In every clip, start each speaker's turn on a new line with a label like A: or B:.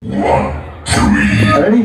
A: Ready?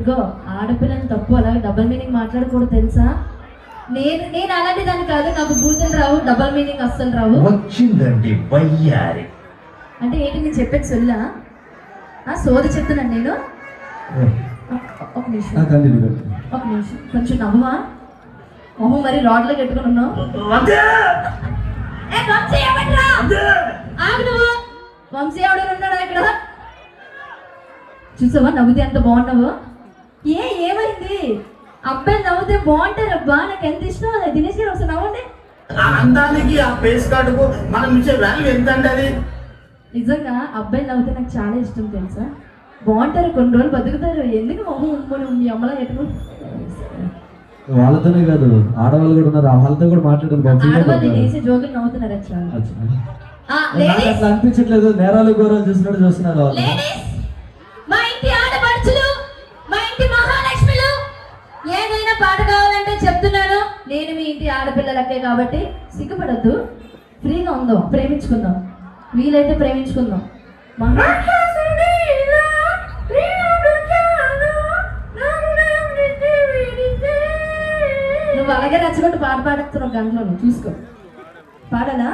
A: 2,
B: ఆడపిల్లని తప్పు అలాగే డబల్ మీనింగ్ మాట్లాడకూడదు తెలుసా? నేను అలాంటి దాన్ని కాదు, నాకు బూతులు రావు, డబల్ మీనింగ్ అస్సలు రావు.
A: వచ్చిందండి వయ్యారి
B: అంటే ఏంటి నేను చెప్పేది సొల్లా? సోది చెప్తున్నాను నేను. ఒక నిమిషం కొంచెం నవ్వమా? మొహం మరి రాడ్లో పెట్టుకుని ఉన్నావు. వంశీ ఎవడైనా ఉన్నాడా ఇక్కడ? చూసావా నవ్వుతే ఎంత బాగున్నావు? ఏమైంది? అబ్బాయి నవ్వుతే బాగుంటారబ్బా, నాకు ఎంత ఇష్టం. అది దినేష్ గారు ఒకసారి నవ్వండి.
C: అందానికి ఆ ఫేస్ కార్డుకు మనం ఇచ్చే వాల్యూ ఎంత అండి?
B: నిజంగా అబ్బాయి నవ్వుతే నాకు చాలా ఇష్టం తెలుసా. బాగుంటారు, కొన్ని రోజులు బతుకుతారు. ఎందుకు మొహం ఉమ్మని మీ అమ్మలా ఎటు?
A: వాళ్ళతోనే కాదు, ఆడవాళ్ళు కూడా ఉన్నారు, వాళ్ళతో కూడా మాట్లాడారు.
B: జోకులు నవ్వుతున్నారు.
A: అట్లా అనిపించట్లేదు, నేరాలు ఘోరాలు చూస్తున్నట్టు చూస్తున్నారు వాళ్ళు.
B: నేను మీ ఇంటి ఆడపిల్లలకే కాబట్టి సిగ్గుపడద్దు, ఫ్రీగా ఉందాం, ప్రేమించుకుందాం, వీలైతే ప్రేమించుకుందాం. నువ్వు అలాగే నచ్చగొట్టు పాట పాడుతున్నావు గంటలో, నువ్వు చూసుకో. పాడాలా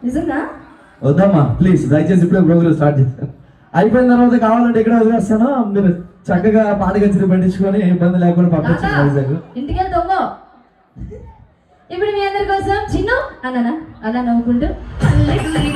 B: నిజంగా?
A: వద్దమ్మా ప్లీజ్, దయచేసి ఇప్పుడే ప్రోగ్రామ్ స్టార్ట్ చేస్తాను. అయిపోయిన తర్వాత కావాలంటే ఇక్కడ వదిలేస్తాను, మీరు చక్కగా పాట గచ్చిన పండించుకొని ఇబ్బంది లేకుండా పంపించండి వైజాగ్.
B: ఇంటికి వెళ్తాము. ఇప్పుడు మీ అందరి కోసం చిన్ను అన్నానా అలా నవ్వుకుంటూ పల్లెటూరి